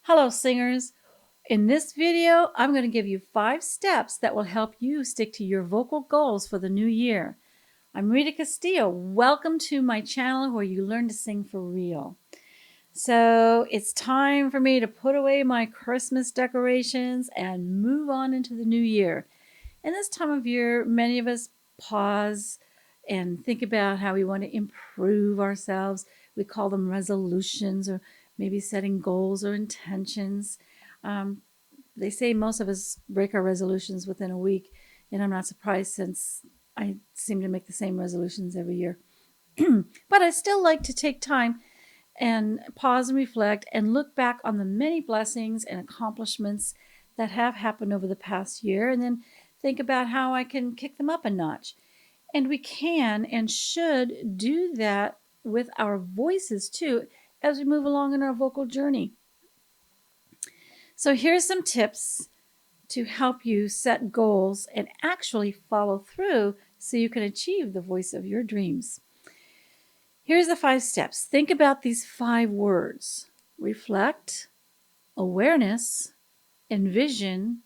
Hello, singers. In this video, I'm going to give you 5 steps that will help you stick to your vocal goals for the new year. I'm Rita Castillo. Welcome to my channel where you learn to sing for real. So it's time for me to put away my Christmas decorations and move on into the new year. And this time of year, many of us pause and think about how we want to improve ourselves. We call them resolutions or maybe setting goals or intentions. Um, they say most of us break our resolutions within a week, and I'm not surprised since I seem to make the same resolutions every year. But I still like to take time and pause and reflect and look back on the many blessings and accomplishments that have happened over the past year, and then think about how I can kick them up a notch. And we can and should do that with our voices too as we move along in our vocal journey. So here's some tips to help you set goals and actually follow through so you can achieve the voice of your dreams. Here's the 5 steps. Think about these 5 words: reflect, awareness, envision,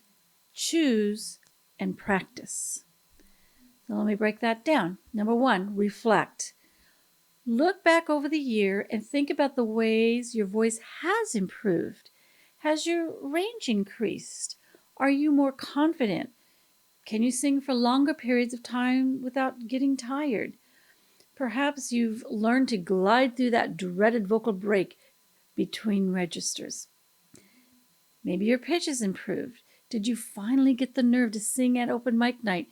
choose, and practice. So let me break that down. Number 1, reflect. Look back over the year and think about the ways your voice has improved. Has your range increased? Are you more confident? Can you sing for longer periods of time without getting tired? Perhaps you've learned to glide through that dreaded vocal break between registers. Maybe your pitch has improved. Did you finally get the nerve to sing at open mic night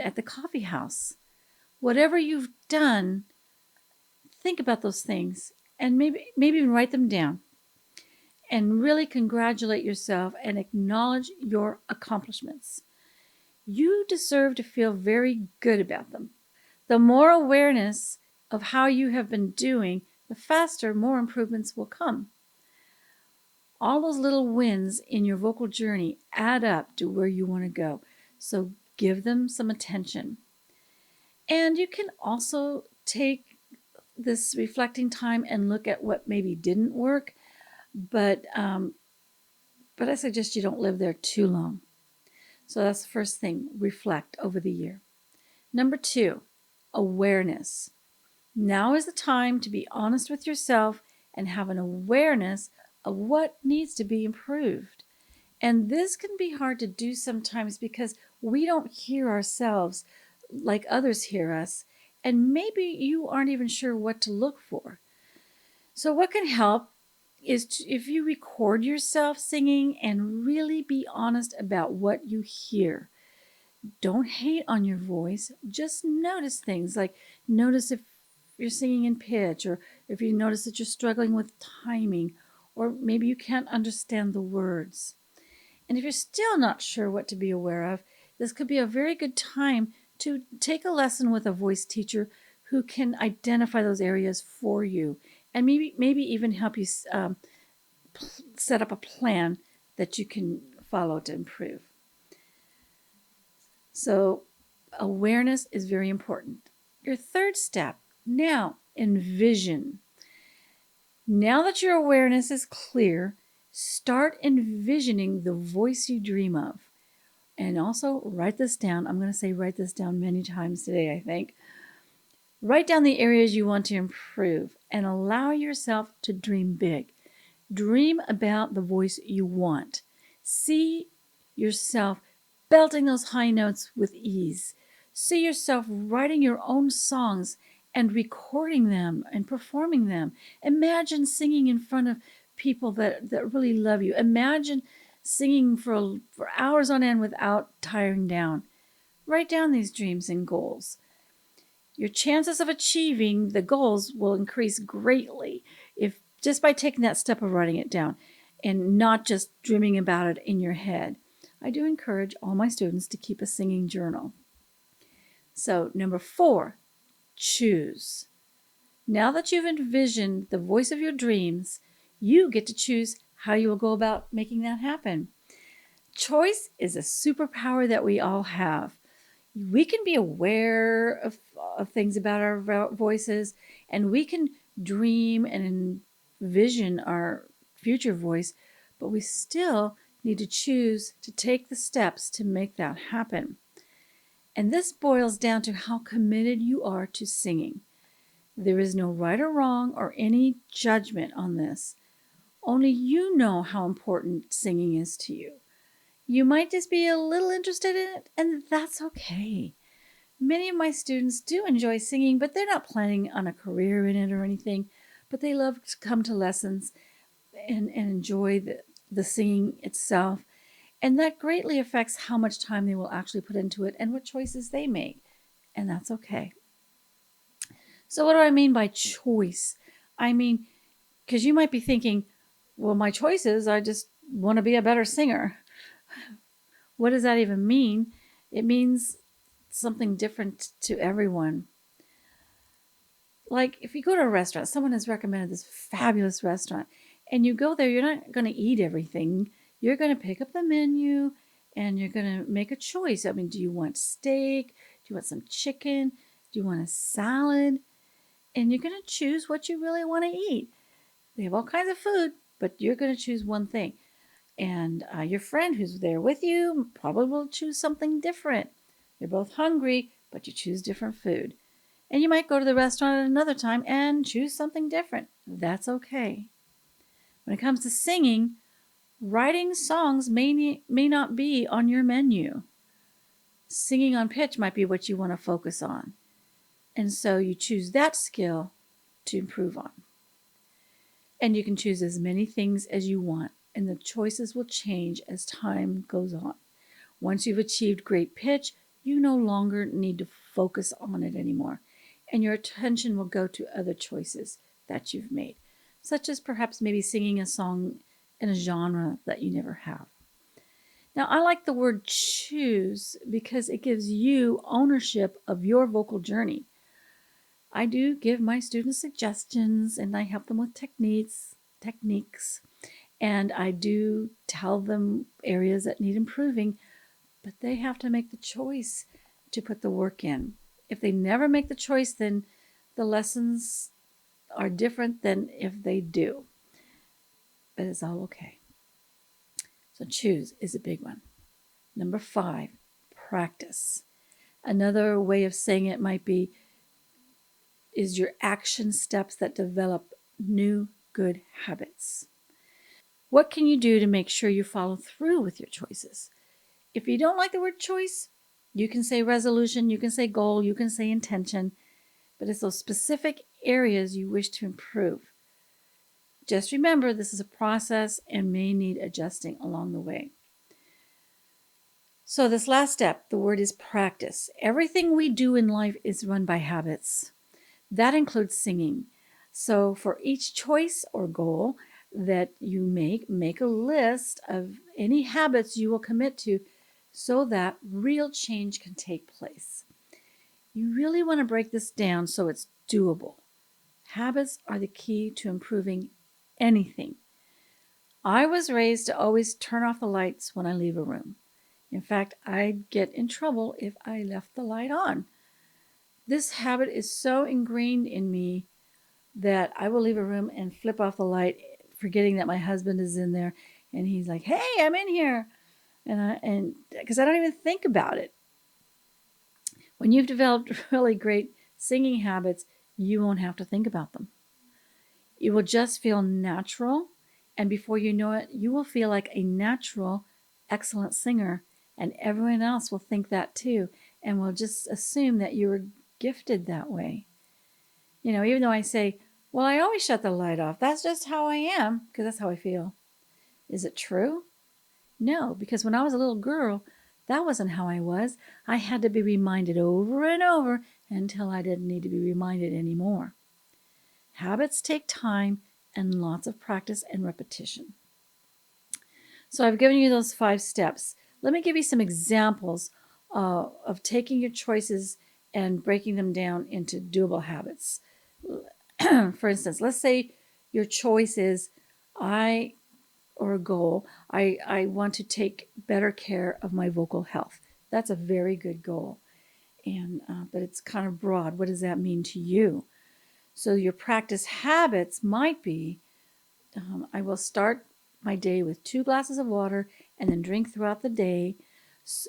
at the coffee house? Whatever you've done, think about those things and maybe even write them down and really congratulate yourself and acknowledge your accomplishments. You deserve to feel very good about them. The more awareness of how you have been doing, the faster more improvements will come. All those little wins in your vocal journey add up to where you want to go. So give them some attention. And you can also take this reflecting time and look at what maybe didn't work, but I suggest you don't live there too long. So that's the first thing, reflect over the year. Number 2, awareness. Now is the time to be honest with yourself and have an awareness of what needs to be improved. And this can be hard to do sometimes because we don't hear ourselves like others hear us, and maybe you aren't even sure what to look for. So what can help is if you record yourself singing and really be honest about what you hear. Don't hate on your voice. Just notice things, like notice if you're singing in pitch, or if you notice that you're struggling with timing, or maybe you can't understand the words. And if you're still not sure what to be aware of, this could be a very good time to take a lesson with a voice teacher who can identify those areas for you and maybe even help you set up a plan that you can follow to improve. So awareness is very important. Your third step, now envision. Now that your awareness is clear, start envisioning the voice you dream of. And also write this down. I'm going to say write this down many times today, I think. Write down the areas you want to improve and allow yourself to dream big. Dream about the voice you want. See yourself belting those high notes with ease. See yourself writing your own songs and recording them and performing them. Imagine singing in front of people that really love you. Imagine singing for hours on end without tiring down. Write down these dreams and goals. Your chances of achieving the goals will increase greatly if just by taking that step of writing it down and not just dreaming about it in your head. I do encourage all my students to keep a singing journal. So, number 4, choose. Now that you've envisioned the voice of your dreams, you get to choose how you will go about making that happen. Choice is a superpower that we all have. We can be aware of things about our voices, and we can dream and envision our future voice, but we still need to choose to take the steps to make that happen. And this boils down to how committed you are to singing. There is no right or wrong or any judgment on this. Only you know how important singing is to you. You might just be a little interested in it, and that's okay. Many of my students do enjoy singing, but they're not planning on a career in it or anything, but they love to come to lessons and enjoy the singing itself. And that greatly affects how much time they will actually put into it and what choices they make. And that's okay. So, what do I mean by choice? I mean, because you might be thinking, well, my choices, I just want to be a better singer. What does that even mean? It means something different to everyone. Like if you go to a restaurant, someone has recommended this fabulous restaurant, and you go there, you're not going to eat everything. You're going to pick up the menu and you're going to make a choice. I mean, do you want steak? Do you want some chicken? Do you want a salad? And you're going to choose what you really want to eat. They have all kinds of food, but you're going to choose one thing. And your friend who's there with you probably will choose something different. You're both hungry, but you choose different food. And you might go to the restaurant at another time and choose something different. That's okay. When it comes to singing, writing songs may not be on your menu. Singing on pitch might be what you want to focus on. And so you choose that skill to improve on. And you can choose as many things as you want, and the choices will change as time goes on. Once you've achieved great pitch, you no longer need to focus on it anymore, and your attention will go to other choices that you've made, such as perhaps maybe singing a song in a genre that you never have. Now, I like the word choose because it gives you ownership of your vocal journey. I do give my students suggestions and I help them with techniques, and I do tell them areas that need improving, but they have to make the choice to put the work in. If they never make the choice, then the lessons are different than if they do. But it's all okay. So choose is a big one. Number 5, practice. Another way of saying it might be is your action steps that develop new good habits. What can you do to make sure you follow through with your choices? If you don't like the word choice, you can say resolution, you can say goal, you can say intention, but it's those specific areas you wish to improve. Just remember, this is a process and may need adjusting along the way. So, this last step, the word is practice. Everything we do in life is run by habits. That includes singing. So, for each choice or goal that you make a list of any habits you will commit to so that real change can take place. You really want to break this down so it's doable. Habits are the key to improving anything. I was raised to always turn off the lights when I leave a room. In fact, I'd get in trouble if I left the light on. This habit is so ingrained in me that I will leave a room and flip off the light, forgetting that my husband is in there, and he's like, "Hey, I'm in here," and because I don't even think about it. When you've developed really great singing habits, you won't have to think about them. It will just feel natural, and before you know it, you will feel like a natural, excellent singer, and everyone else will think that too, and will just assume that you were gifted that way. Even though I say, well, I always shut the light off. That's just how I am, because that's how I feel. Is it true? No, because when I was a little girl, that wasn't how I was. I had to be reminded over and over until I didn't need to be reminded anymore. Habits take time and lots of practice and repetition. So I've given you those 5 steps. Let me give you some examples of taking your choices and breaking them down into doable habits. For instance, let's say your choice is or a goal, I want to take better care of my vocal health. That's a very good goal. But it's kind of broad. What does that mean to you? So your practice habits might be, I will start my day with 2 glasses of water and then drink throughout the day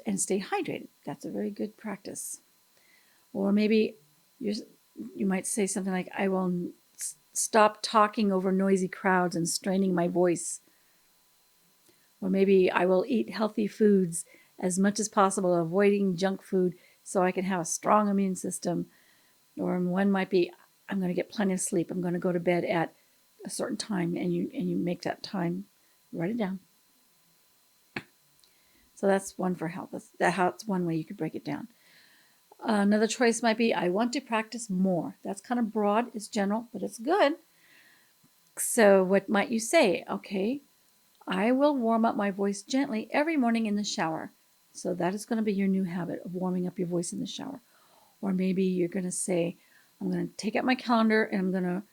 and stay hydrated. That's a very good practice. Or maybe you might say something like, I will stop talking over noisy crowds and straining my voice. Or maybe I will eat healthy foods as much as possible, avoiding junk food so I can have a strong immune system. Or one might be, I'm going to get plenty of sleep. I'm going to go to bed at a certain time, and you make that time, write it down. So that's one for health. That's one way you could break it down. Another choice might be, I want to practice more. That's kind of broad, it's general, but it's good. So what might you say? Okay, I will warm up my voice gently every morning in the shower. So that is going to be your new habit of warming up your voice in the shower. Or maybe you're going to say, I'm going to take out my calendar and I'm going to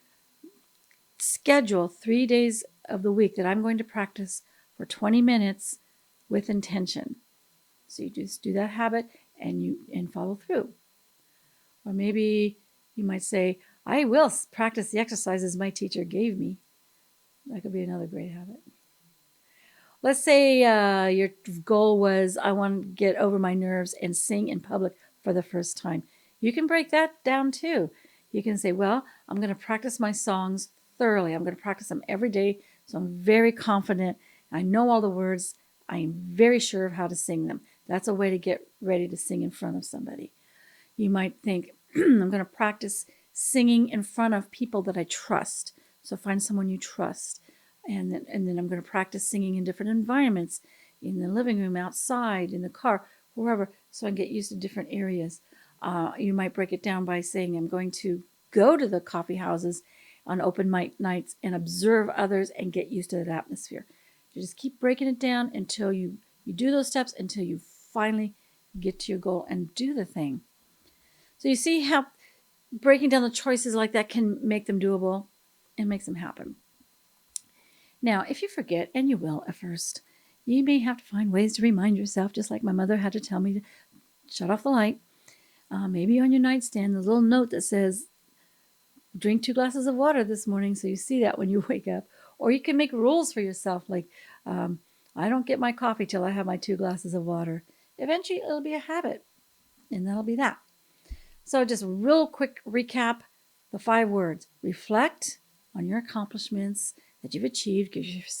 schedule 3 days of the week that I'm going to practice for 20 minutes with intention. So you just do that habit and follow through. Or maybe you might say, I will practice the exercises my teacher gave me. That could be another great habit. Let's say your goal was, I want to get over my nerves and sing in public for the first time. You can break that down too. You can say, well, I'm going to practice my songs thoroughly. I'm going to practice them every day, so I'm very confident. I know all the words. I'm very sure of how to sing them. That's a way to get ready to sing in front of somebody. You might think, I'm going to practice singing in front of people that I trust. So find someone you trust. And then I'm going to practice singing in different environments, in the living room, outside, in the car, wherever, so I can get used to different areas. You might break it down by saying, I'm going to go to the coffee houses on open mic nights and observe others and get used to that atmosphere. You just keep breaking it down until you do those steps until you finally get to your goal and do the thing. So you see how breaking down the choices like that can make them doable and makes them happen. Now, if you forget, and you will at first, you may have to find ways to remind yourself, just like my mother had to tell me to shut off the light. Maybe on your nightstand, there's a little note that says, drink 2 glasses of water this morning, so you see that when you wake up. Or you can make rules for yourself, like, I don't get my coffee till I have my 2 glasses of water. Eventually, it'll be a habit, and that'll be that. So just a real quick recap, the 5 words. Reflect on your accomplishments that you've achieved.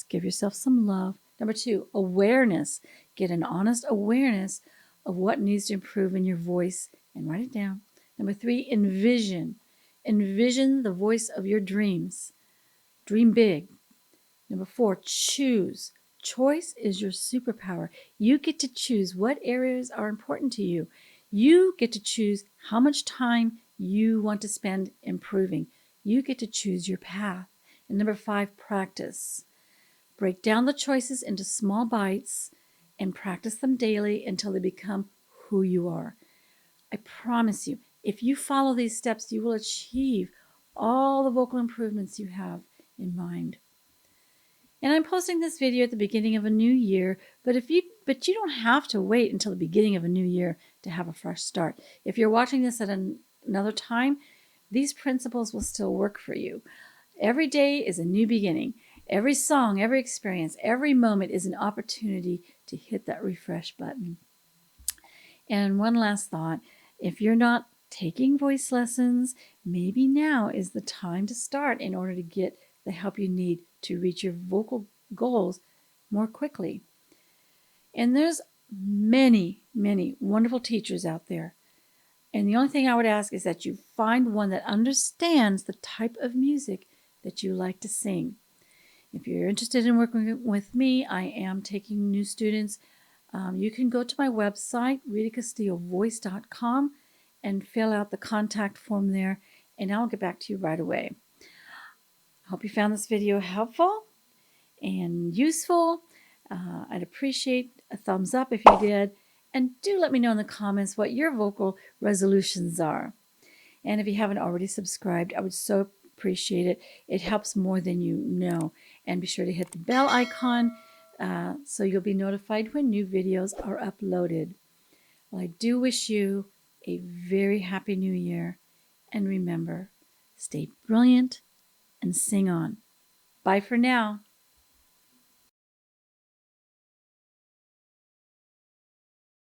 Give yourself some love. Number 2, awareness. Get an honest awareness of what needs to improve in your voice and write it down. Number 3, envision. Envision the voice of your dreams. Dream big. Number 4, choose. Choice is your superpower. You get to choose what areas are important to you. You get to choose how much time you want to spend improving. You get to choose your path. And number 5, practice. Break down the choices into small bites and practice them daily until they become who you are. I promise you, if you follow these steps, you will achieve all the vocal improvements you have in mind. And I'm posting this video at the beginning of a new year, but you don't have to wait until the beginning of a new year to have a fresh start. If you're watching this at another time, these principles will still work for you. Every day is a new beginning. Every song, every experience, every moment is an opportunity to hit that refresh button. And one last thought, if you're not taking voice lessons, maybe now is the time to start in order to get the help you need to reach your vocal goals more quickly. And there's many, many wonderful teachers out there. And the only thing I would ask is that you find one that understands the type of music that you like to sing. If you're interested in working with me, I am taking new students. You can go to my website, ritacastillovoice.com, and fill out the contact form there, and I'll get back to you right away. I hope you found this video helpful and useful. I'd appreciate a thumbs up if you did, and do let me know in the comments what your vocal resolutions are. And if you haven't already subscribed, I would so appreciate it. It helps more than you know. And be sure to hit the bell icon so you'll be notified when new videos are uploaded. Well, I do wish you a very happy new year. And remember, stay brilliant and sing on. Bye for now.